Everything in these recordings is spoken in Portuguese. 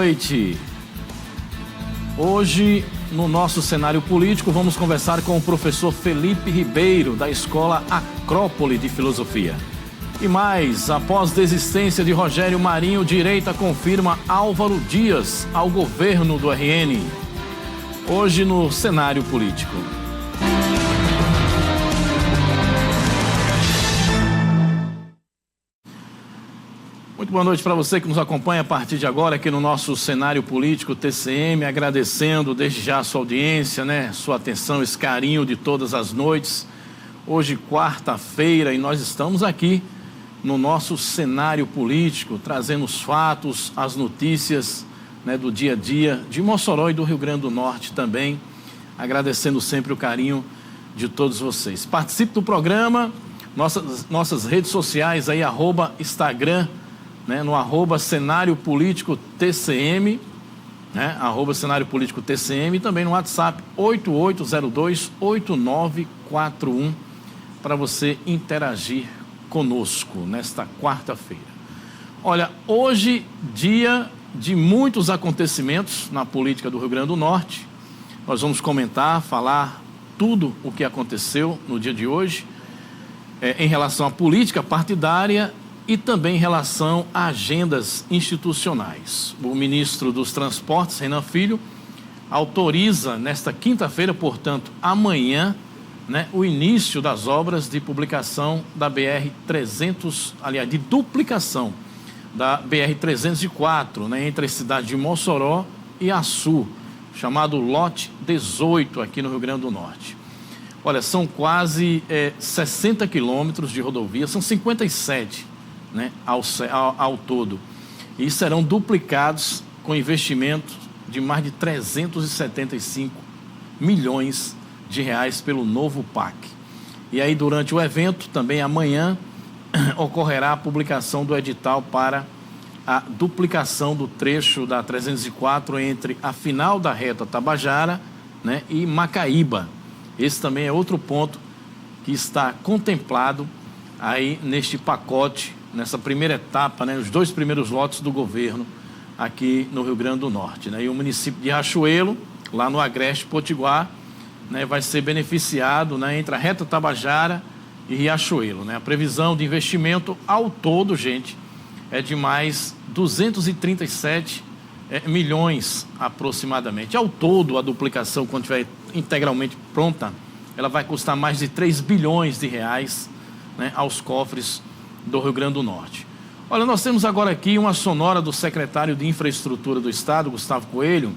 noite. Hoje, no nosso cenário político, vamos conversar com o professor Felipe Ribeiro, da Escola Acrópole de Filosofia. E mais, após desistência de Rogério Marinho, direita confirma Álvaro Dias ao governo do RN. Hoje no cenário político. Muito boa noite para você que nos acompanha a partir de agora aqui no nosso cenário político TCM, agradecendo desde já a sua audiência, sua atenção, esse carinho de todas as noites. Hoje, quarta-feira, e nós estamos aqui no nosso cenário político, trazendo os fatos, as notícias do dia a dia de Mossoró e do Rio Grande do Norte também, agradecendo sempre o carinho de todos vocês. Participe do programa, nossas redes sociais aí, @Instagram, no @cenário político TCM, @cenário político TCM, e também no WhatsApp 8802-8941, para você interagir conosco nesta quarta-feira. Olha, hoje, dia de muitos acontecimentos na política do Rio Grande do Norte. Nós vamos comentar, falar tudo o que aconteceu no dia de hoje, em relação à política partidária e também em relação a agendas institucionais. O ministro dos Transportes, Renan Filho, autoriza nesta quinta-feira, portanto, amanhã, o início das obras de publicação da BR-300, aliás, de duplicação da BR-304, entre a cidade de Mossoró e Açu, chamado lote 18 aqui no Rio Grande do Norte. Olha, são quase 60 quilômetros de rodovia, são 57, ao todo, e serão duplicados com investimento de mais de 375 milhões de reais pelo novo PAC. E aí, durante o evento, também amanhã, ocorrerá a publicação do edital para a duplicação do trecho da 304 entre a final da reta Tabajara, e Macaíba. Esse também é outro ponto que está contemplado aí neste pacote, nessa primeira etapa, os dois primeiros lotes do governo aqui no Rio Grande do Norte. E o município de Riachuelo, lá no Agreste Potiguar, vai ser beneficiado entre a reta Tabajara e Riachuelo. A previsão de investimento ao todo, gente, é de mais 237 milhões aproximadamente. Ao todo, a duplicação, quando estiver integralmente pronta, ela vai custar mais de 3 bilhões de reais aos cofres do Rio Grande do Norte. Olha, nós temos agora aqui uma sonora do secretário de Infraestrutura do Estado, Gustavo Coelho,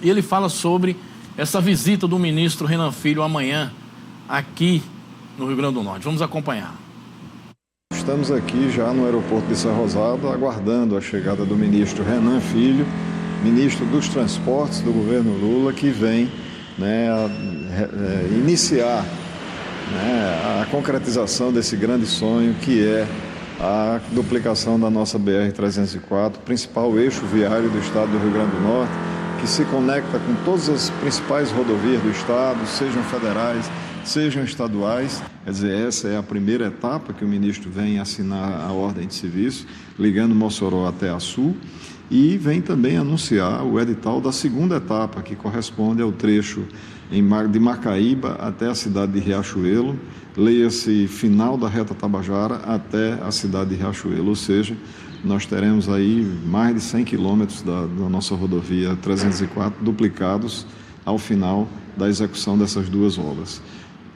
e ele fala sobre essa visita do ministro Renan Filho amanhã aqui no Rio Grande do Norte. Vamos acompanhar. Estamos aqui já no aeroporto de São Rosado, aguardando a chegada do ministro Renan Filho, ministro dos Transportes do governo Lula, que vem iniciar a concretização desse grande sonho que é a duplicação da nossa BR-304, principal eixo viário do estado do Rio Grande do Norte, que se conecta com todas as principais rodovias do estado, sejam federais, sejam estaduais. Quer dizer, essa é a primeira etapa que o ministro vem assinar a ordem de serviço, ligando Mossoró até Açu, e vem também anunciar o edital da segunda etapa, que corresponde ao trecho de Macaíba até a cidade de Riachuelo, leia-se final da reta Tabajara até a cidade de Riachuelo, ou seja, nós teremos aí mais de 100 quilômetros da nossa rodovia 304 duplicados ao final da execução dessas duas obras.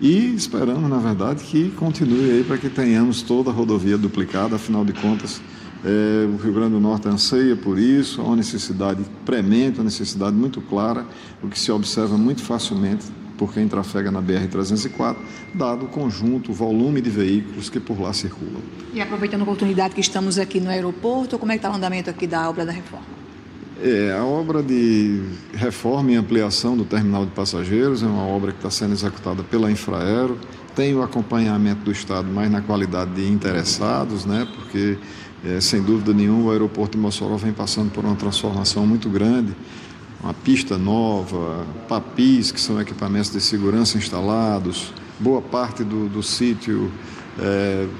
E esperamos, na verdade, que continue aí para que tenhamos toda a rodovia duplicada. Afinal de contas, o Rio Grande do Norte anseia por isso, há uma necessidade premente, uma necessidade muito clara, o que se observa muito facilmente por quem trafega na BR-304, dado o conjunto, o volume de veículos que por lá circulam. E aproveitando a oportunidade que estamos aqui no aeroporto, como é que está o andamento aqui da obra da reforma? A obra de reforma e ampliação do terminal de passageiros é uma obra que está sendo executada pela Infraero, tem o acompanhamento do Estado, mas na qualidade de interessados, porque, sem dúvida nenhuma, o aeroporto de Mossoró vem passando por uma transformação muito grande, uma pista nova, papis, que são equipamentos de segurança instalados, boa parte do sítio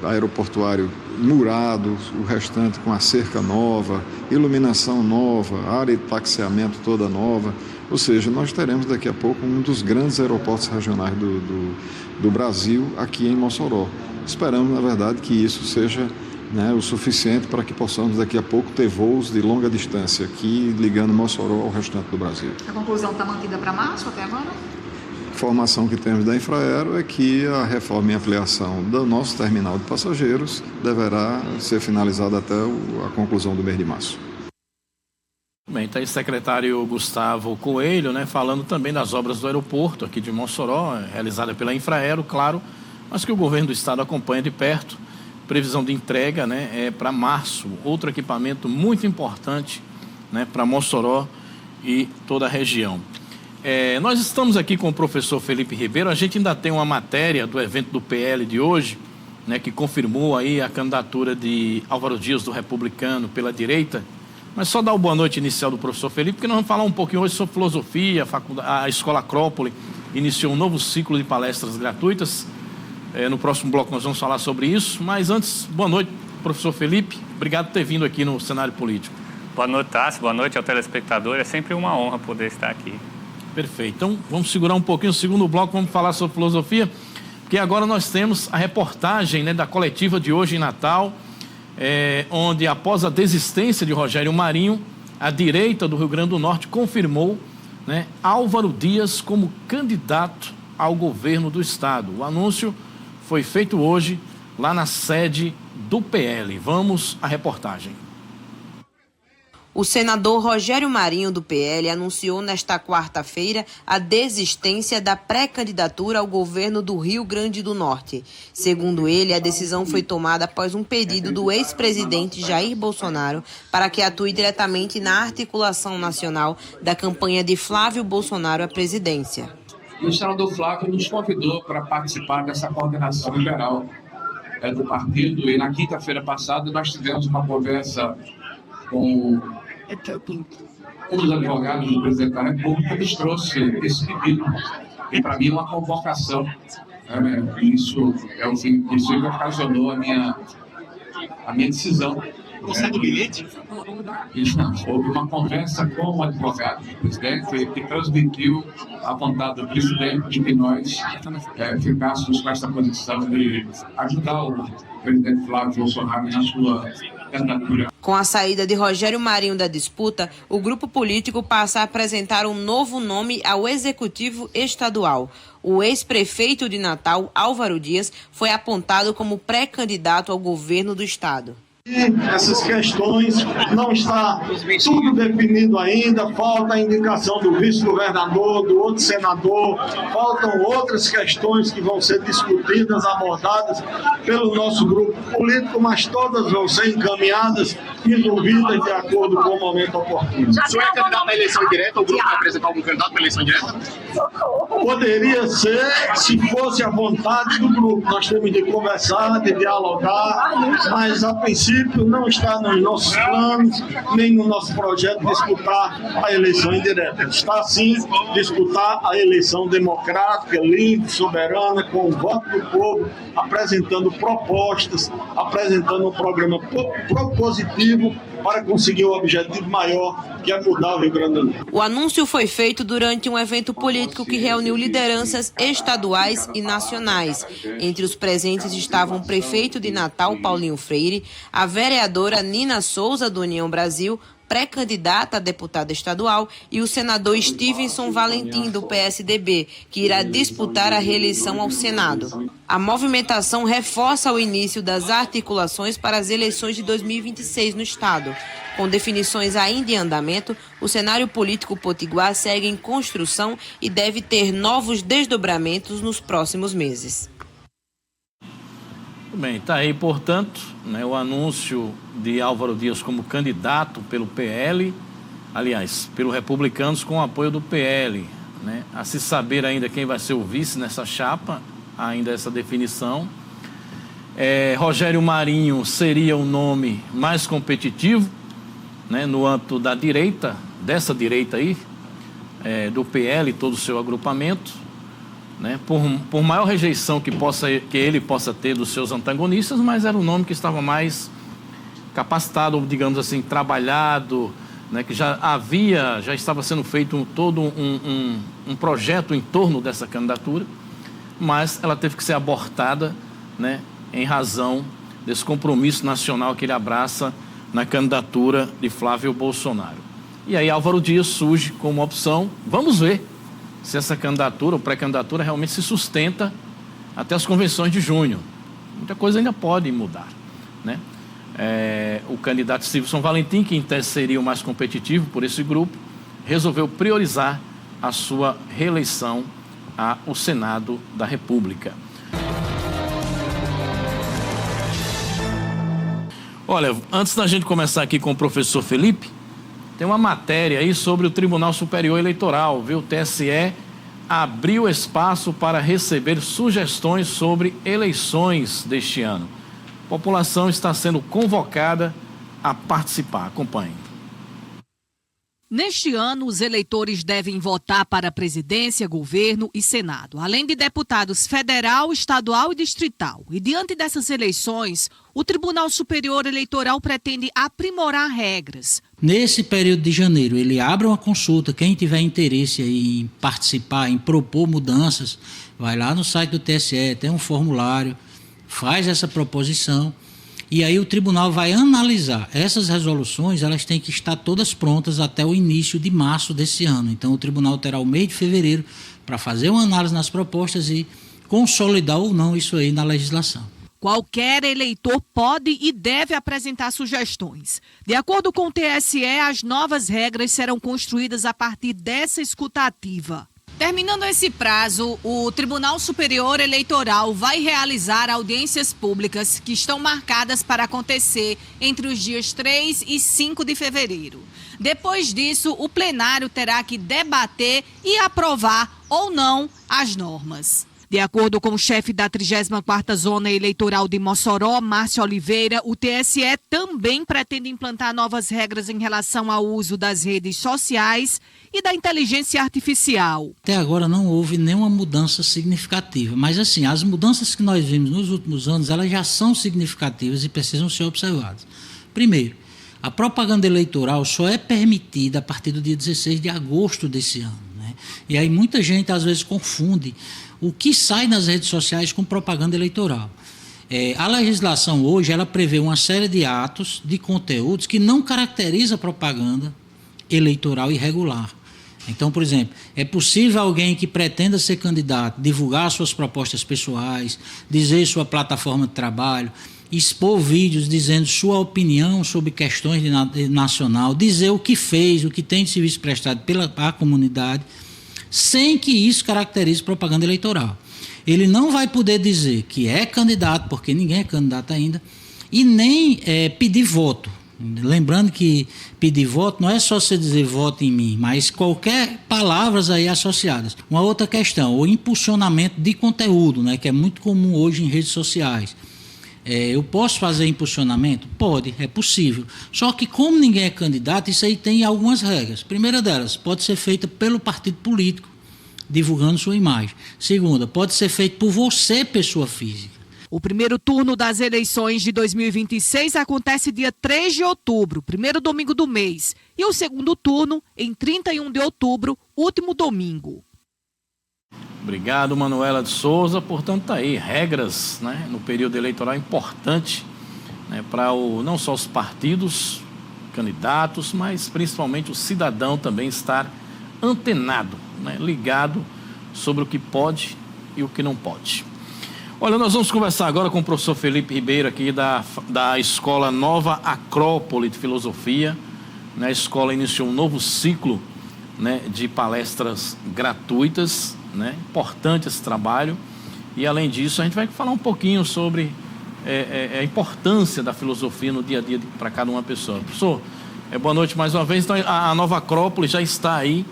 aeroportuário murado, o restante com a cerca nova, iluminação nova, área de taxiamento toda nova. Ou seja, nós teremos daqui a pouco um dos grandes aeroportos regionais do Brasil aqui em Mossoró. Esperamos, na verdade, que isso seja o suficiente para que possamos daqui a pouco ter voos de longa distância aqui, ligando Mossoró ao restante do Brasil. A conclusão está mantida para março até agora? A informação que temos da Infraero é que a reforma e ampliação do nosso terminal de passageiros deverá ser finalizada até a conclusão do mês de março. Bem, está aí o secretário Gustavo Coelho, falando também das obras do aeroporto aqui de Mossoró, realizada pela Infraero, claro, mas que o governo do estado acompanha de perto. Previsão de entrega é para março, outro equipamento muito importante para Mossoró e toda a região. Nós estamos aqui com o professor Felipe Ribeiro. A gente ainda tem uma matéria do evento do PL de hoje, que confirmou aí a candidatura de Álvaro Dias do Republicano pela direita. Mas só dar uma boa noite inicial do professor Felipe, porque nós vamos falar um pouquinho hoje sobre filosofia. A Escola Acrópole iniciou um novo ciclo de palestras gratuitas. No próximo bloco nós vamos falar sobre isso. Mas antes, boa noite, professor Felipe. Obrigado por ter vindo aqui no cenário político. Boa noite, Tássio. Boa noite ao telespectador. É sempre uma honra poder estar aqui. Perfeito. Então, vamos segurar um pouquinho o segundo bloco, vamos falar sobre filosofia, porque agora nós temos a reportagem da coletiva de hoje em Natal, onde, após a desistência de Rogério Marinho, a direita do Rio Grande do Norte confirmou Álvaro Dias como candidato ao governo do estado. O anúncio foi feito hoje lá na sede do PL. Vamos à reportagem. O senador Rogério Marinho, do PL, anunciou nesta quarta-feira a desistência da pré-candidatura ao governo do Rio Grande do Norte. Segundo ele, a decisão foi tomada após um pedido do ex-presidente Jair Bolsonaro para que atue diretamente na articulação nacional da campanha de Flávio Bolsonaro à presidência. O senador Flávio nos convidou para participar dessa coordenação liberal do partido, e na quinta-feira passada nós tivemos uma conversa com um dos advogados do presidente da República. Eles trouxeram esse pedido, e para mim é uma convocação. Isso é o que ocasionou a minha decisão. Você do bilhete? Houve uma conversa com o advogado do presidente que transmitiu a vontade do presidente de que nós ficássemos com essa posição de ajudar o presidente Flávio Bolsonaro na sua candidatura. Com a saída de Rogério Marinho da disputa, o grupo político passa a apresentar um novo nome ao executivo estadual. O ex-prefeito de Natal, Álvaro Dias, foi apontado como pré-candidato ao governo do estado. Essas questões não está tudo definido ainda, falta a indicação do vice-governador, do outro senador, faltam outras questões que vão ser discutidas, abordadas pelo nosso grupo político, mas todas vão ser encaminhadas e resolvidas de acordo com o momento oportuno. O senhor é candidato à eleição direta? O grupo vai apresentar algum candidato para a eleição direta? Poderia ser, se fosse a vontade do grupo. Nós temos de conversar, de dialogar, mas a princípio não está nos nossos planos, nem no nosso projeto disputar a eleição indireta. Está, sim, disputar a eleição democrática, livre, soberana, com o voto do povo, apresentando propostas, apresentando um programa propositivo para conseguir o objetivo maior, que é mudar o Rio Grande do Norte. O anúncio foi feito durante um evento político que reuniu lideranças estaduais e nacionais. Entre os presentes estavam o prefeito de Natal, Paulinho Freire, a vereadora Nina Souza, do União Brasil, pré-candidata a deputada estadual, e o senador Stevenson Valentim, do PSDB, que irá disputar a reeleição ao Senado. A movimentação reforça o início das articulações para as eleições de 2026 no estado. Com definições ainda em andamento, o cenário político potiguar segue em construção e deve ter novos desdobramentos nos próximos meses. Bem, está aí, portanto, o anúncio de Álvaro Dias como candidato pelo PL, aliás, pelo Republicanos com o apoio do PL. A se saber ainda quem vai ser o vice nessa chapa, ainda essa definição. Rogério Marinho seria o nome mais competitivo, no âmbito da direita, dessa direita aí, do PL, todo o seu agrupamento. né? Por maior rejeição que ele possa ter dos seus antagonistas, mas era o nome que estava mais capacitado, digamos assim, trabalhado, né? Que já estava sendo feito todo um projeto em torno dessa candidatura, mas ela teve que ser abortada, né? Em razão desse compromisso nacional que ele abraça na candidatura de Flávio Bolsonaro. E aí Álvaro Dias surge como opção. Vamos ver se essa candidatura ou pré-candidatura realmente se sustenta até as convenções de junho. Muita coisa ainda pode mudar, né? O candidato Silvio Valentim, que em tese seria o mais competitivo por esse grupo, resolveu priorizar a sua reeleição ao Senado da República. Olha, antes da gente começar aqui com o professor Felipe, tem uma matéria aí sobre o Tribunal Superior Eleitoral, viu? O TSE abriu espaço para receber sugestões sobre eleições deste ano. A população está sendo convocada a participar. Acompanhe. Neste ano, os eleitores devem votar para presidência, governo e Senado, além de deputados federal, estadual e distrital. E diante dessas eleições, o Tribunal Superior Eleitoral pretende aprimorar regras. Nesse período de janeiro, ele abre uma consulta. Quem tiver interesse em participar, em propor mudanças, vai lá no site do TSE, tem um formulário, faz essa proposição. E aí o tribunal vai analisar. Essas resoluções, elas têm que estar todas prontas até o início de março desse ano. Então o tribunal terá o mês de fevereiro para fazer uma análise nas propostas e consolidar ou não isso aí na legislação. Qualquer eleitor pode e deve apresentar sugestões. De acordo com o TSE, as novas regras serão construídas a partir dessa escutativa. Terminando esse prazo, o Tribunal Superior Eleitoral vai realizar audiências públicas que estão marcadas para acontecer entre os dias 3 e 5 de fevereiro. Depois disso, o plenário terá que debater e aprovar ou não as normas. De acordo com o chefe da 34ª Zona Eleitoral de Mossoró, Márcio Oliveira, o TSE também pretende implantar novas regras em relação ao uso das redes sociais e da inteligência artificial. Até agora não houve nenhuma mudança significativa, mas assim, as mudanças que nós vimos nos últimos anos, elas já são significativas e precisam ser observadas. Primeiro, a propaganda eleitoral só é permitida a partir do dia 16 de agosto desse ano, né? E aí muita gente às vezes confunde o que sai nas redes sociais com propaganda eleitoral. A legislação hoje, ela prevê uma série de atos, de conteúdos que não caracteriza propaganda eleitoral irregular. Então, por exemplo, é possível alguém que pretenda ser candidato divulgar suas propostas pessoais, dizer sua plataforma de trabalho, expor vídeos dizendo sua opinião sobre questões nacional, dizer o que fez, o que tem de serviço prestado pela comunidade, sem que isso caracterize propaganda eleitoral. Ele não vai poder dizer que é candidato, porque ninguém é candidato ainda, e nem pedir voto. Lembrando que pedir voto não é só você dizer voto em mim, mas qualquer palavras aí associadas. Uma outra questão, o impulsionamento de conteúdo, né, que é muito comum hoje em redes sociais. Eu posso fazer impulsionamento? Pode, é possível. Só que como ninguém é candidato, isso aí tem algumas regras. Primeira delas, pode ser feita pelo partido político, divulgando sua imagem. Segunda, pode ser feito por você, pessoa física. O primeiro turno das eleições de 2026 acontece dia 3 de outubro, primeiro domingo do mês. E o segundo turno em 31 de outubro, último domingo. Obrigado, Manuela de Souza. Portanto, está aí regras, né, no período eleitoral importante, né, para não só os partidos, candidatos, mas principalmente o cidadão também estar antenado, né, ligado sobre o que pode e o que não pode. Olha, nós vamos conversar agora com o professor Felipe Ribeiro aqui da Escola Nova Acrópole de Filosofia. A escola iniciou um novo ciclo, né, de palestras gratuitas, né? Importante esse trabalho. E além disso, a gente vai falar um pouquinho sobre a importância da filosofia no dia a dia para cada uma pessoa. Professor, boa noite mais uma vez. Então, a Nova Acrópole já está aí,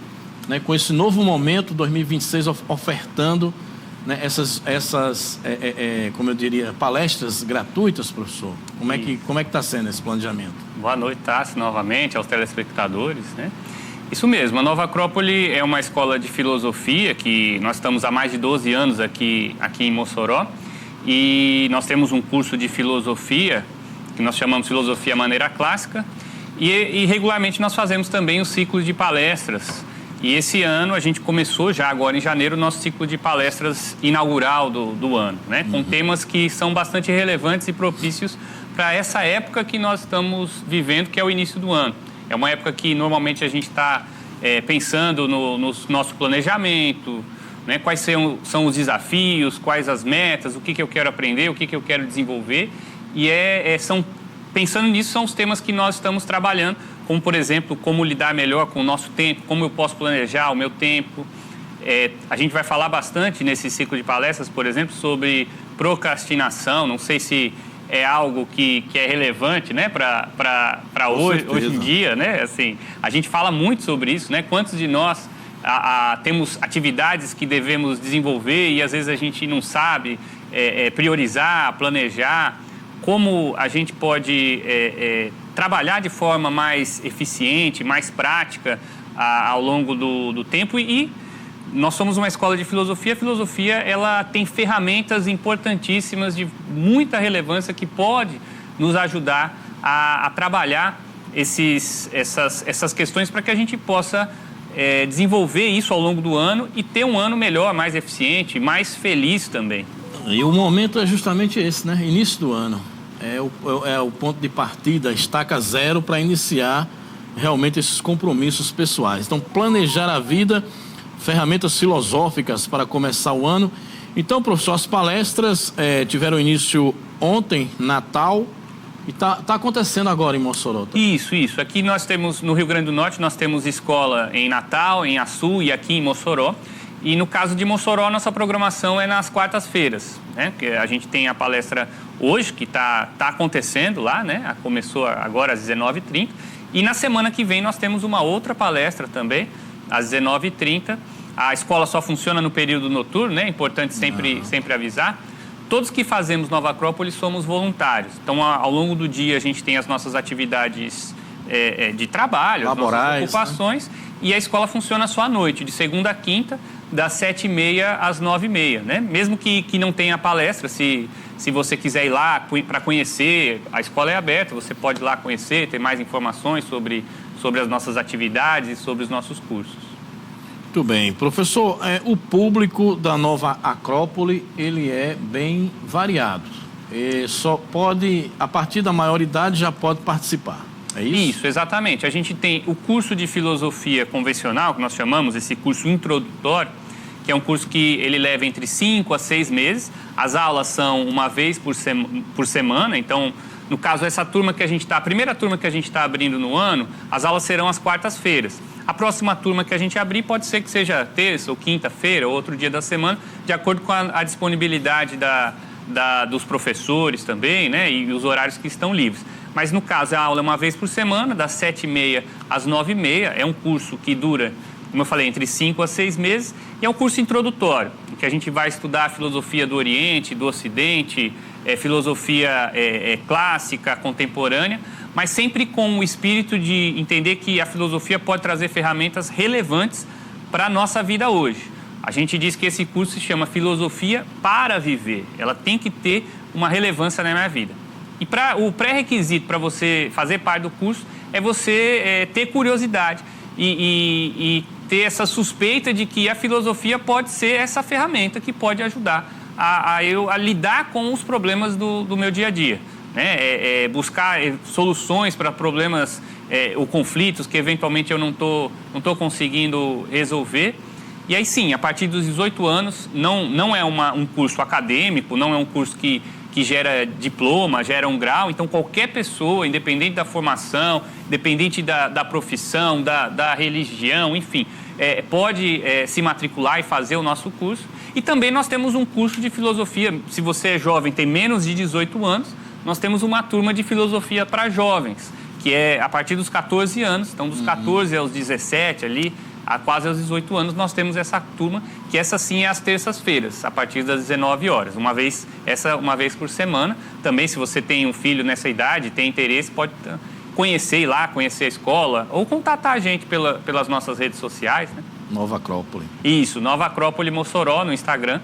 né, com esse novo momento 2026 ofertando, né, essas como eu diria, palestras gratuitas, professor. Como é que está sendo esse planejamento? Boa noite, Tássio, novamente, aos telespectadores, né? Isso mesmo, a Nova Acrópole é uma escola de filosofia que nós estamos há mais de 12 anos aqui em Mossoró, e nós temos um curso de filosofia que nós chamamos Filosofia Maneira Clássica, e regularmente nós fazemos também o ciclo de palestras. E esse ano a gente começou já agora em janeiro o nosso ciclo de palestras inaugural do ano, né? Com temas que são bastante relevantes e propícios para essa época que nós estamos vivendo, que é o início do ano. É uma época que normalmente a gente está pensando no nosso planejamento, né? Quais são os desafios, quais as metas, o que eu quero aprender, o que eu quero desenvolver. E pensando nisso, são os temas que nós estamos trabalhando, como, por exemplo, como lidar melhor com o nosso tempo, como eu posso planejar o meu tempo. A gente vai falar bastante nesse ciclo de palestras, por exemplo, sobre procrastinação. Não sei se é algo que é relevante, né, para hoje em dia, né? Assim, a gente fala muito sobre isso, né? Quantos de nós temos atividades que devemos desenvolver e às vezes a gente não sabe priorizar, planejar, como a gente pode trabalhar de forma mais eficiente, mais prática ao longo do tempo. E nós somos uma escola de filosofia. A filosofia, ela tem ferramentas importantíssimas de muita relevância que pode nos ajudar a trabalhar essas questões para que a gente possa desenvolver isso ao longo do ano e ter um ano melhor, mais eficiente, mais feliz também. E o momento é justamente esse, né? Início do ano. É o ponto de partida, estaca zero para iniciar realmente esses compromissos pessoais. Então, planejar a vida, ferramentas filosóficas para começar o ano. Então, professor, as palestras tiveram início ontem, Natal, e está acontecendo agora em Mossoró. Tá? Isso. Aqui nós temos, no Rio Grande do Norte, nós temos escola em Natal, em Açu e aqui em Mossoró. E no caso de Mossoró, nossa programação é nas quartas-feiras, né? Que a gente tem a palestra hoje, que está acontecendo lá, né? Começou agora às 19h30. E na semana que vem nós temos uma outra palestra também, às 19h30. A escola só funciona no período noturno, né? É importante sempre avisar. Todos que fazemos Nova Acrópole somos voluntários. Então, ao longo do dia, a gente tem as nossas atividades de trabalho, laborais, as nossas ocupações, né? E a escola funciona só à noite, de segunda a quinta, das 7h30 às 9h30, né? Mesmo que não tenha palestra, se você quiser ir lá para conhecer, a escola é aberta, você pode ir lá conhecer, ter mais informações sobre as nossas atividades e sobre os nossos cursos. Muito bem. Professor, o público da Nova Acrópole, ele é bem variado. Só pode, a partir da maioridade, já pode participar. É isso? Isso, exatamente. A gente tem o curso de filosofia convencional, que nós chamamos esse curso introdutório, que é um curso que ele leva entre 5 a 6 meses. As aulas são uma vez por semana, então, no caso, essa turma que a gente está, a primeira turma que a gente está abrindo no ano, as aulas serão às quartas-feiras. A próxima turma que a gente abrir pode ser que seja terça ou quinta-feira ou outro dia da semana, de acordo com a disponibilidade dos professores também, né, e os horários que estão livres. Mas, no caso, a aula é uma vez por semana, das 7h30 às 9h30. É um curso que dura, como eu falei, entre 5 a 6 meses. E é um curso introdutório, em que a gente vai estudar a filosofia do Oriente, do Ocidente, filosofia clássica, contemporânea, mas sempre com o espírito de entender que a filosofia pode trazer ferramentas relevantes para a nossa vida hoje. A gente diz que esse curso se chama Filosofia para Viver. Ela tem que ter uma relevância na minha vida. E o pré-requisito para você fazer parte do curso é você ter curiosidade e ter essa suspeita de que a filosofia pode ser essa ferramenta que pode ajudar a lidar com os problemas do meu dia a dia, né? Buscar soluções para problemas ou conflitos que eventualmente eu não tô conseguindo resolver. E aí sim, a partir dos 18 anos, não é um curso acadêmico, não é um curso que gera diploma, gera um grau. Então, qualquer pessoa, independente da formação, independente da profissão, da religião, enfim, pode se matricular e fazer o nosso curso. E também nós temos um curso de filosofia. Se você é jovem, tem menos de 18 anos, nós temos uma turma de filosofia para jovens, que é a partir dos 14 anos. Então, dos 14 aos 17 ali, quase aos 18 anos, nós temos essa turma, que essa sim é às terças-feiras, a partir das 19 horas. Uma vez por semana. Também, se você tem um filho nessa idade, tem interesse, pode conhecer a escola ou contatar a gente pelas nossas redes sociais, né? Nova Acrópole. Isso, Nova Acrópole Mossoró no Instagram.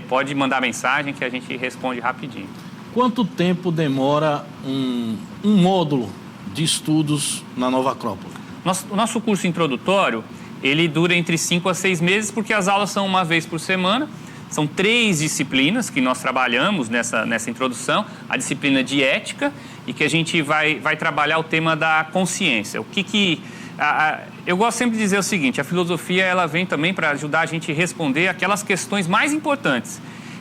Pode mandar mensagem que a gente responde rapidinho. Quanto tempo demora um módulo de estudos na Nova Acrópole? O nosso curso introdutório, ele dura entre 5 a 6 meses, porque as aulas são uma vez por semana. São 3 disciplinas que nós trabalhamos nessa introdução. A disciplina de ética, e que a gente vai trabalhar o tema da consciência. Eu gosto sempre de dizer o seguinte: a filosofia ela vem também para ajudar a gente a responder aquelas questões mais importantes,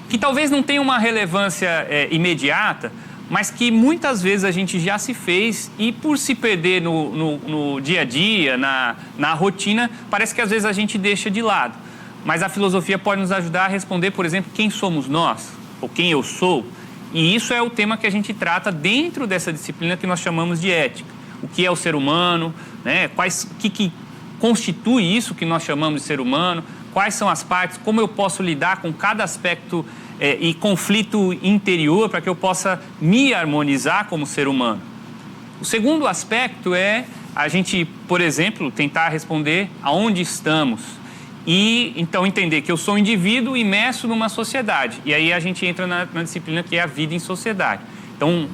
que talvez não tenham uma relevância imediata, mas que muitas vezes a gente já se fez e por se perder no dia a dia, na rotina, parece que às vezes a gente deixa de lado. Mas a filosofia pode nos ajudar a responder, por exemplo, quem somos nós, ou quem eu sou. E isso é o tema que a gente trata dentro dessa disciplina que nós chamamos de ética. O que é o ser humano, né? O que constitui isso que nós chamamos de ser humano, quais são as partes, como eu posso lidar com cada aspecto e conflito interior para que eu possa me harmonizar como ser humano. O segundo aspecto é a gente, por exemplo, tentar responder aonde estamos e então entender que eu sou um indivíduo imerso numa sociedade. E aí a gente entra na disciplina que é a vida em sociedade. Então,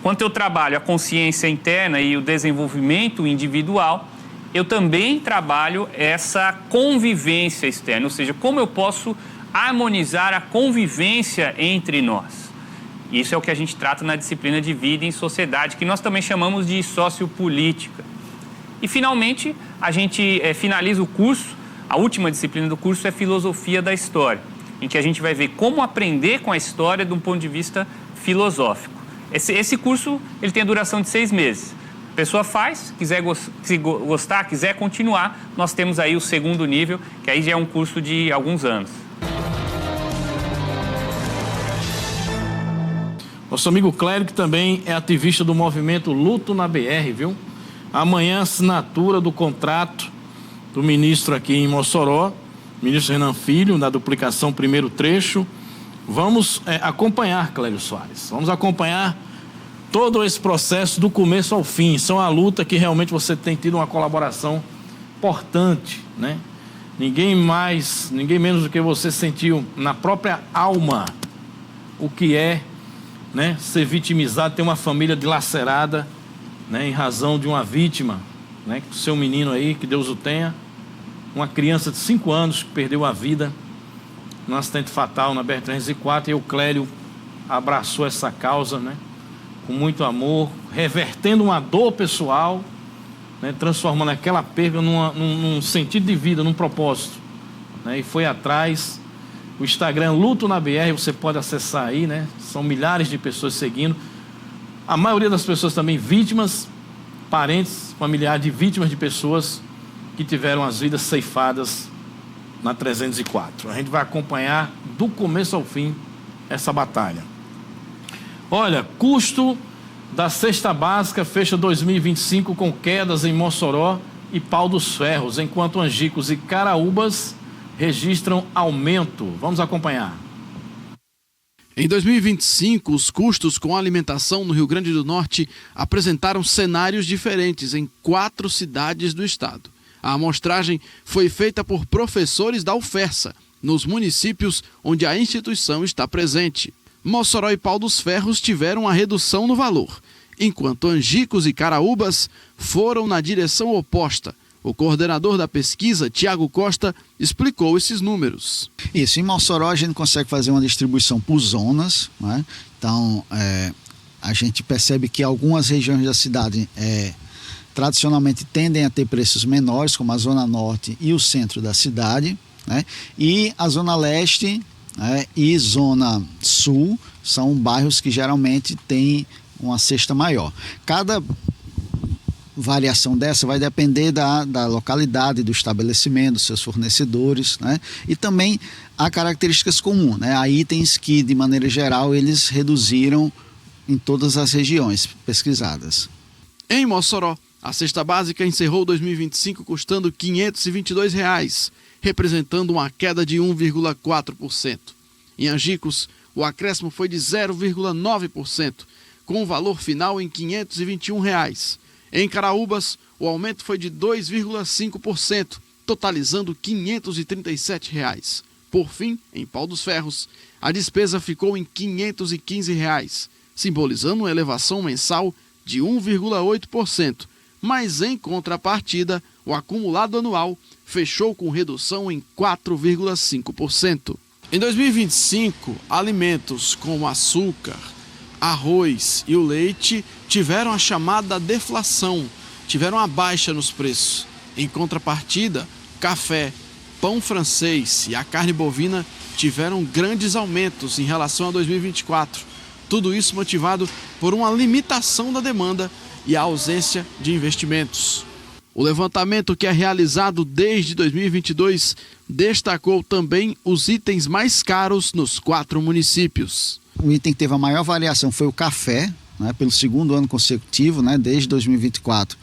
enquanto eu trabalho a consciência interna e o desenvolvimento individual, eu também trabalho essa convivência externa, ou seja, como eu posso harmonizar a convivência entre nós. Isso é o que a gente trata na disciplina de vida em sociedade, que nós também chamamos de sociopolítica. E, finalmente, a gente finaliza o curso, a última disciplina do curso é filosofia da história, em que a gente vai ver como aprender com a história de um ponto de vista filosófico. Esse curso ele tem a duração de 6 meses. A pessoa faz, se gostar, quiser continuar, nós temos aí o segundo nível, que aí já é um curso de alguns anos. Nosso amigo Clério, que também é ativista do movimento Luto na BR, viu? Amanhã, assinatura do contrato do ministro aqui em Mossoró, ministro Renan Filho, na duplicação primeiro trecho. Vamos acompanhar, Clério Soares, vamos acompanhar todo esse processo do começo ao fim. Isso é uma luta que realmente você tem tido uma colaboração importante, né? Ninguém menos do que você sentiu na própria alma o que é, né, ser vitimizado, ter uma família dilacerada, né, em razão de uma vítima, né, o seu menino aí, que Deus o tenha, uma criança de 5 anos que perdeu a vida num acidente fatal na BR-304, e o Clério abraçou essa causa, né, com muito amor, revertendo uma dor pessoal, né, transformando aquela perda num sentido de vida, num propósito, né, e foi atrás. O Instagram Luto na BR, você pode acessar aí, né? São milhares de pessoas seguindo. A maioria das pessoas também vítimas, parentes, familiares de vítimas de pessoas que tiveram as vidas ceifadas na 304. A gente vai acompanhar do começo ao fim essa batalha. Olha, custo da cesta básica fecha 2025 com quedas em Mossoró e Pau dos Ferros, enquanto Angicos e Caraúbas registram aumento. Vamos acompanhar. Em 2025, os custos com alimentação no Rio Grande do Norte apresentaram cenários diferentes em 4 cidades do estado. A amostragem foi feita por professores da UFERSA, nos municípios onde a instituição está presente. Mossoró e Pau dos Ferros tiveram uma redução no valor, enquanto Angicos e Caraúbas foram na direção oposta. O coordenador da pesquisa, Tiago Costa, explicou esses números. Isso, em Mossoró a gente consegue fazer uma distribuição por zonas, né? Então a gente percebe que algumas regiões da cidade tradicionalmente tendem a ter preços menores, como a Zona Norte e o centro da cidade, né? E a Zona Leste, né, e Zona Sul são bairros que geralmente têm uma cesta maior. Cada variação dessa vai depender da localidade, do estabelecimento, dos seus fornecedores, né? E também há características comuns, né? Há itens que, de maneira geral, eles reduziram em todas as regiões pesquisadas. Em Mossoró, a cesta básica encerrou 2025 custando R$ 522, representando uma queda de 1,4%. Em Angicos, o acréscimo foi de 0,9%, com o valor final em R$ 521. Em Caraúbas, o aumento foi de 2,5%, totalizando R$ 537. Por fim, em Pau dos Ferros, a despesa ficou em R$ 515, simbolizando uma elevação mensal de 1,8%, mas em contrapartida, o acumulado anual fechou com redução em 4,5%. Em 2025, alimentos como açúcar, arroz e o leite tiveram a chamada deflação, tiveram a baixa nos preços. Em contrapartida, café, pão francês e a carne bovina tiveram grandes aumentos em relação a 2024. Tudo isso motivado por uma limitação da demanda e a ausência de investimentos. O levantamento, que é realizado desde 2022, destacou também os itens mais caros nos 4 municípios. O item que teve a maior variação foi o café, né, pelo segundo ano consecutivo, né, desde 2024.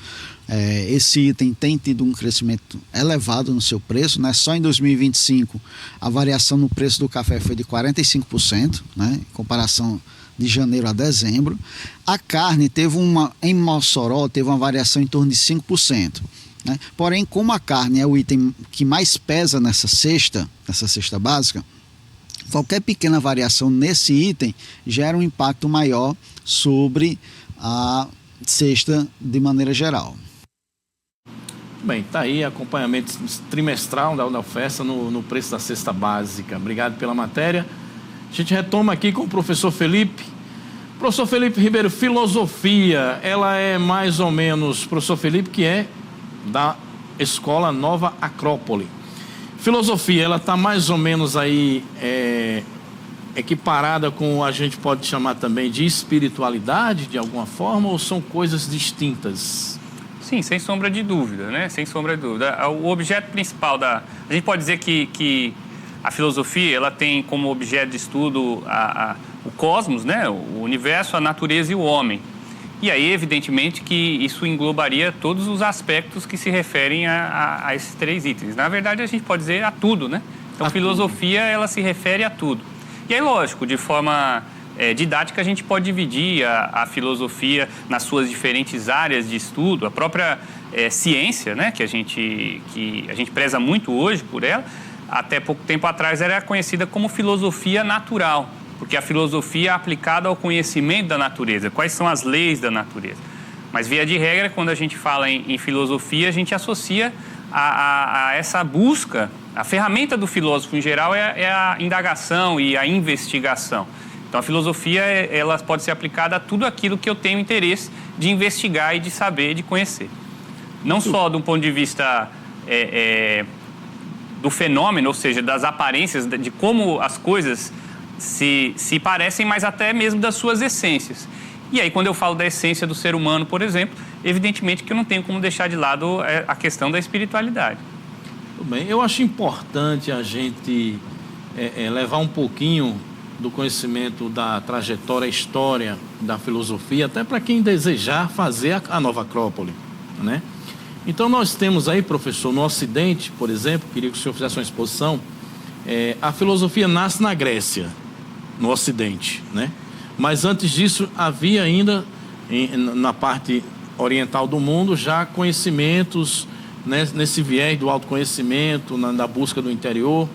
Esse item tem tido um crescimento elevado no seu preço, né? Só em 2025 a variação no preço do café foi de 45%, né, em comparação de janeiro a dezembro. A carne em Mossoró teve uma variação em torno de 5%. Né? Porém, como a carne é o item que mais pesa nessa cesta básica, qualquer pequena variação nesse item gera um impacto maior sobre a cesta de maneira geral. Bem, está aí acompanhamento trimestral da UFESA no preço da cesta básica. Obrigado pela matéria. A gente retoma aqui com o professor Felipe. Professor Felipe Ribeiro, filosofia, ela é mais ou menos, professor Felipe, que é da Escola Nova Acrópole. Filosofia, ela está mais ou menos aí equiparada com, a gente pode chamar também de espiritualidade, de alguma forma, ou são coisas distintas? Sim, sem sombra de dúvida, né? Sem sombra de dúvida. O objeto principal a gente pode dizer que a filosofia, ela tem como objeto de estudo o cosmos, né? O universo, a natureza e o homem. E aí, evidentemente, que isso englobaria todos os aspectos que se referem a esses 3 itens. Na verdade, a gente pode dizer a tudo, né? Então, a filosofia, ela se refere a tudo. E aí, lógico, de forma didática, a gente pode dividir a filosofia nas suas diferentes áreas de estudo. A própria ciência, né? Que a gente preza muito hoje por ela, até pouco tempo atrás era conhecida como filosofia natural, porque a filosofia é aplicada ao conhecimento da natureza, quais são as leis da natureza. Mas, via de regra, quando a gente fala em filosofia, a gente associa a essa busca, a ferramenta do filósofo em geral é a indagação e a investigação. Então, a filosofia ela pode ser aplicada a tudo aquilo que eu tenho interesse de investigar e de saber, de conhecer. Não só do ponto de vista do fenômeno, ou seja, das aparências, de como as coisas se parecem, mas até mesmo das suas essências. E aí, quando eu falo da essência do ser humano, por exemplo, evidentemente que eu não tenho como deixar de lado a questão da espiritualidade. Tudo bem. Eu acho importante a gente levar um pouquinho do conhecimento da trajetória, história da filosofia, até para quem desejar fazer a Nova Acrópole, né? Então, nós temos aí, professor, no Ocidente, por exemplo, queria que o senhor fizesse uma exposição, a filosofia nasce na Grécia, no Ocidente, né? Mas antes disso, havia ainda, na parte oriental do mundo, já conhecimentos, né, nesse viés do autoconhecimento, na busca do interior,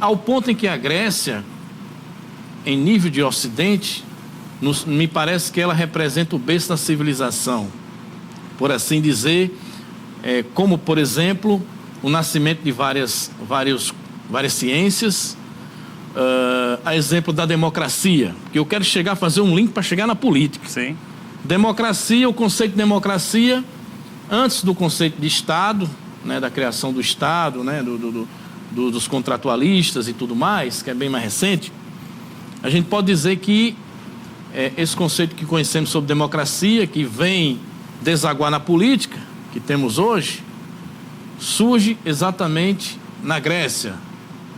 ao ponto em que a Grécia, em nível de Ocidente, me parece que ela representa o berço da civilização, por assim dizer, como, por exemplo, o nascimento de várias ciências, a exemplo da democracia, que eu quero chegar a fazer um link para chegar na política. Sim. Democracia, o conceito de democracia, antes do conceito de Estado, né, da criação do Estado, né, dos contratualistas e tudo mais, que é bem mais recente, a gente pode dizer que esse conceito que conhecemos sobre democracia, que vem desaguar na política, que temos hoje, surge exatamente na Grécia.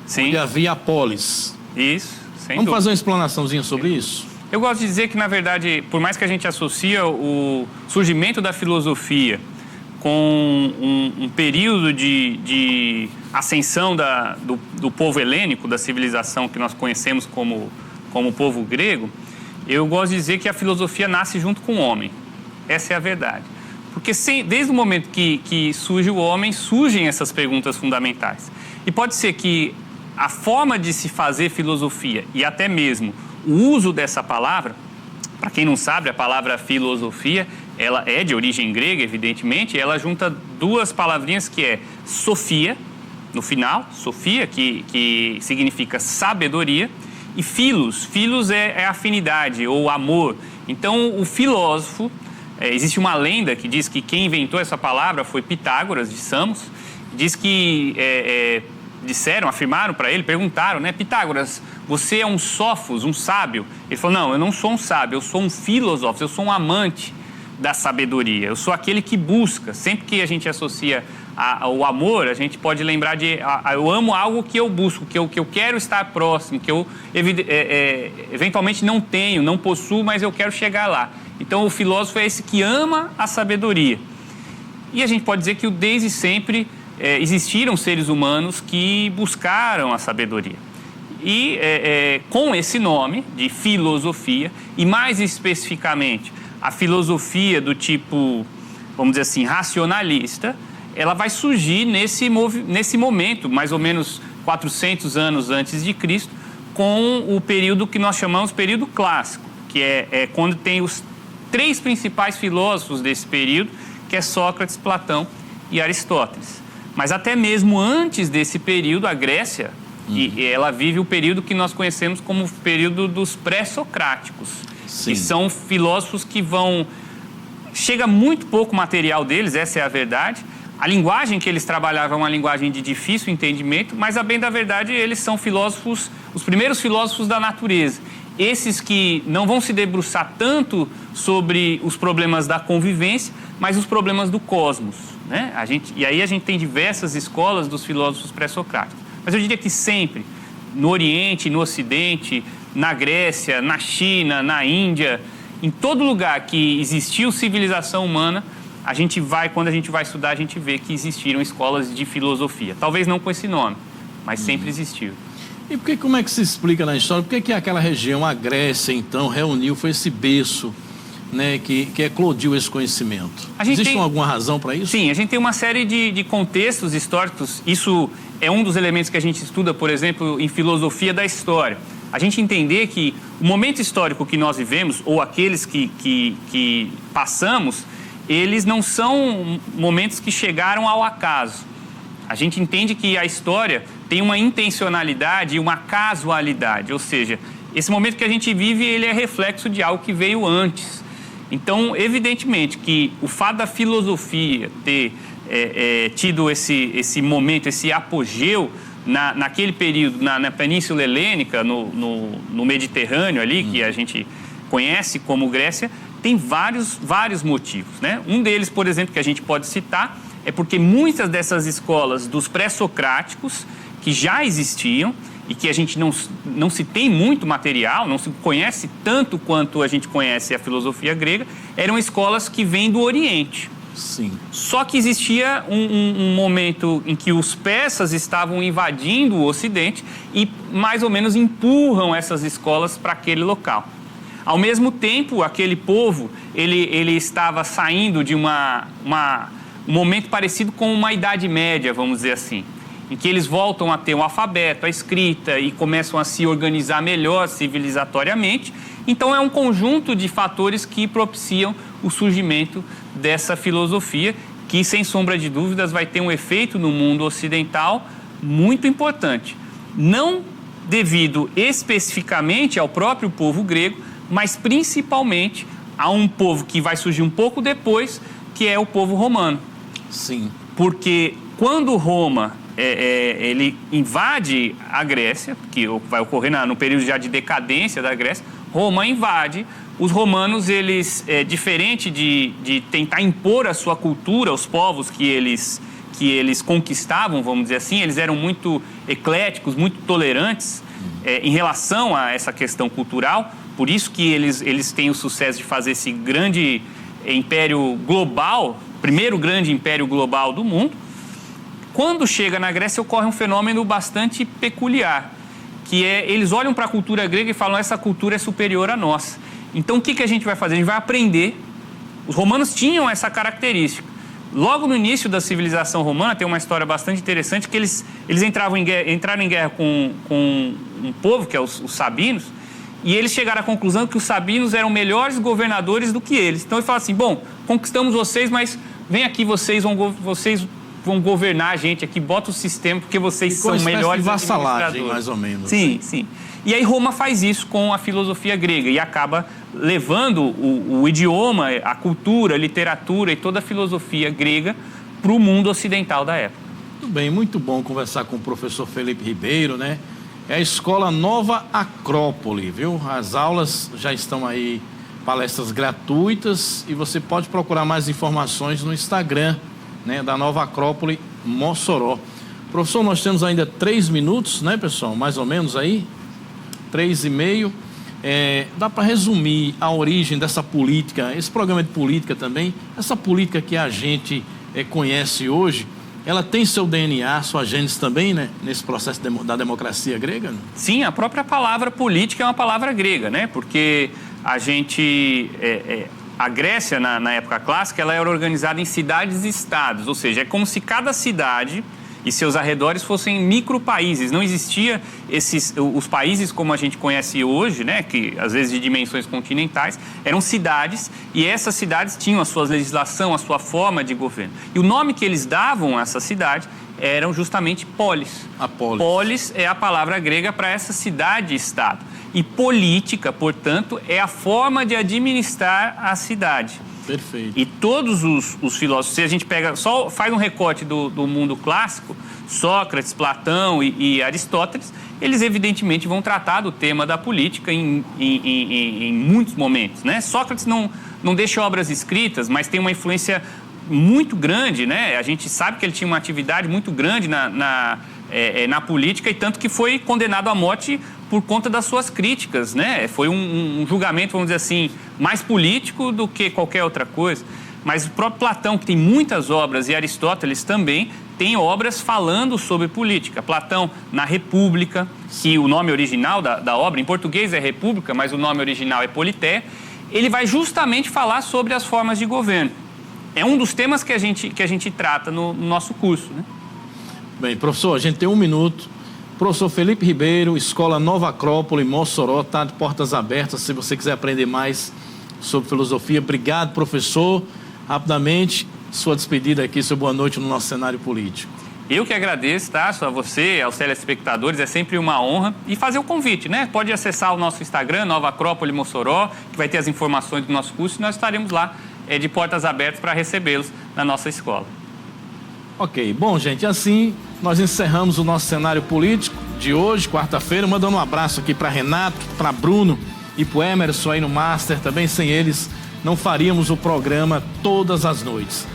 Sim. Onde havia a polis. Isso, sem Vamos dúvida. fazer uma explanaçãozinha sobre isso? Eu gosto de dizer que, na verdade, por mais que a gente associe o surgimento da filosofia com um período de ascensão do povo helênico, da civilização que nós conhecemos como povo grego, eu gosto de dizer que a filosofia nasce junto com o homem. Essa é a verdade. Porque desde o momento que surge o homem, surgem essas perguntas fundamentais. E pode ser que a forma de se fazer filosofia e até mesmo o uso dessa palavra, para quem não sabe, a palavra filosofia, ela é de origem grega, evidentemente, e ela junta duas palavrinhas que é sofia, no final, sofia, que significa sabedoria, e filos é afinidade ou amor. Então, o filósofo, existe uma lenda que diz que quem inventou essa palavra foi Pitágoras de Samos. Diz que afirmaram para ele, perguntaram, né? Pitágoras, você é um sófos, um sábio? Ele falou, não, eu não sou um sábio, eu sou um filósofo, eu sou um amante da sabedoria. Eu sou aquele que busca. Sempre que a gente associa ao amor, a gente pode lembrar de eu amo algo que eu busco, que eu quero estar próximo, que eu eventualmente não tenho, não possuo, mas eu quero chegar lá. Então, o filósofo é esse que ama a sabedoria. E a gente pode dizer que desde sempre existiram seres humanos que buscaram a sabedoria. E com esse nome de filosofia, e mais especificamente a filosofia do tipo, vamos dizer assim, racionalista, ela vai surgir nesse momento, mais ou menos 400 anos antes de Cristo, com o período que nós chamamos de período clássico, que é quando tem os três principais filósofos desse período, que é Sócrates, Platão e Aristóteles. Mas até mesmo antes desse período, a Grécia, ela vive o período que nós conhecemos como o período dos pré-socráticos, que são filósofos que chega muito pouco material deles, essa é a verdade. A linguagem que eles trabalhavam é uma linguagem de difícil entendimento, mas, a bem da verdade, eles são filósofos, os primeiros filósofos da natureza. Esses que não vão se debruçar tanto sobre os problemas da convivência, mas os problemas do cosmos, né? E aí a gente tem diversas escolas dos filósofos pré-socráticos. Mas eu diria que sempre, no Oriente, no Ocidente, na Grécia, na China, na Índia, em todo lugar que existiu civilização humana, quando a gente vai estudar, a gente vê que existiram escolas de filosofia. Talvez não com esse nome, mas sempre existiu. E como é que se explica na história? Por que aquela região, a Grécia, então, foi esse berço, né, que eclodiu esse conhecimento? Existe alguma razão para isso? Sim, a gente tem uma série de contextos históricos. Isso é um dos elementos que a gente estuda, por exemplo, em filosofia da história. A gente entender que o momento histórico que nós vivemos, ou aqueles que passamos, eles não são momentos que chegaram ao acaso. A gente entende que a história tem uma intencionalidade e uma casualidade, ou seja, esse momento que a gente vive, ele é reflexo de algo que veio antes. Então, evidentemente que o fato da filosofia ter tido esse momento, esse apogeu naquele período, na Península Helênica, no Mediterrâneo ali, que a gente conhece como Grécia, tem vários motivos, né? Um deles, por exemplo, que a gente pode citar, é porque muitas dessas escolas dos pré-socráticos, que já existiam e que a gente não se tem muito material, não se conhece tanto quanto a gente conhece a filosofia grega, eram escolas que vêm do Oriente. Sim. Só que existia um momento em que os persas estavam invadindo o Ocidente e mais ou menos empurram essas escolas para aquele local. Ao mesmo tempo, aquele povo, ele estava saindo de um momento parecido com uma Idade Média, vamos dizer assim, em que eles voltam a ter um alfabeto, a escrita e começam a se organizar melhor civilizatoriamente. Então, é um conjunto de fatores que propiciam o surgimento dessa filosofia, que, sem sombra de dúvidas, vai ter um efeito no mundo ocidental muito importante. Não devido especificamente ao próprio povo grego, mas principalmente a um povo que vai surgir um pouco depois, que é o povo romano. Sim. Porque quando Roma ele invade a Grécia, que vai ocorrer no período já de decadência da Grécia, Roma invade. Os romanos, eles, diferente de tentar impor a sua cultura aos povos que eles conquistavam, vamos dizer assim, eles eram muito ecléticos, muito tolerantes em relação a essa questão cultural. Por isso que eles têm o sucesso de fazer esse grande império global, primeiro grande império global do mundo. Quando chega na Grécia, ocorre um fenômeno bastante peculiar, que eles olham para a cultura grega e falam, essa cultura é superior à nossa. Então, o que a gente vai fazer? A gente vai aprender Os romanos tinham essa característica. Logo no início da civilização romana, tem uma história bastante interessante, que eles entraram em guerra com um povo, que é os sabinos, e eles chegaram à conclusão que os sabinos eram melhores governadores do que eles. Então, eles falaram assim, bom, conquistamos vocês, mas vem aqui, vocês vão governar a gente aqui, bota o sistema, porque vocês são melhores vassalagem, mais ou menos. Sim, sim. E aí Roma faz isso com a filosofia grega e acaba levando o idioma, a cultura, a literatura e toda a filosofia grega para o mundo ocidental da época. Muito bem, muito bom conversar com o professor Felipe Ribeiro, né? É a Escola Nova Acrópole, viu? As aulas já estão aí, palestras gratuitas, e você pode procurar mais informações no Instagram, né, da Nova Acrópole Mossoró. Professor, nós temos ainda 3 minutos, né, pessoal? Mais ou menos aí, 3,5. Dá para resumir a origem dessa política, esse programa de política também, essa política que a gente conhece hoje, ela tem seu DNA, sua gênese também, né, nesse processo da democracia grega? Né? Sim, a própria palavra política é uma palavra grega, né? Porque a Grécia, na época clássica, ela era organizada em cidades e estados, ou seja, é como se cada cidade e seus arredores fossem micropaíses. Não existia os países como a gente conhece hoje, né, que às vezes de dimensões continentais, eram cidades, e essas cidades tinham a sua legislação, a sua forma de governo. E o nome que eles davam a essa cidade eram justamente polis. Polis é a palavra grega para essa cidade-estado. E política, portanto, é a forma de administrar a cidade. Perfeito. E todos os filósofos, se a gente só faz um recorte do mundo clássico, Sócrates, Platão e Aristóteles, eles evidentemente vão tratar do tema da política em muitos momentos, né? Sócrates não deixa obras escritas, mas tem uma influência muito grande, né? A gente sabe que ele tinha uma atividade muito grande na política, e tanto que foi condenado à morte por conta das suas críticas, né? Foi um julgamento, vamos dizer assim, mais político do que qualquer outra coisa. Mas o próprio Platão, que tem muitas obras, e Aristóteles também, tem obras falando sobre política. Platão, na República, que o nome original da obra, em português é República, mas o nome original é Politeia, ele vai justamente falar sobre as formas de governo. É um dos temas que a gente trata no nosso curso, né? Bem, professor, a gente tem 1 minuto. Professor Felipe Ribeiro, Escola Nova Acrópole, Mossoró, está de portas abertas, se você quiser aprender mais sobre filosofia. Obrigado, professor. Rapidamente, sua despedida aqui, sua boa noite no nosso cenário político. Eu que agradeço, tá? A você, aos telespectadores, é sempre uma honra. E fazer o convite, né? Pode acessar o nosso Instagram, Nova Acrópole Mossoró, que vai ter as informações do nosso curso, e nós estaremos lá de portas abertas para recebê-los na nossa escola. Ok, bom, gente, assim nós encerramos o nosso cenário político de hoje, quarta-feira, mandando um abraço aqui para Renato, para Bruno e para o Emerson aí no Master. Também sem eles não faríamos o programa todas as noites.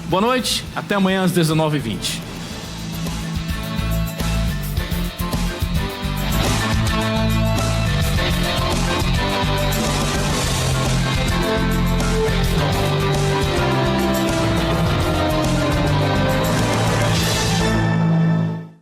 Boa noite, até amanhã às 19h20.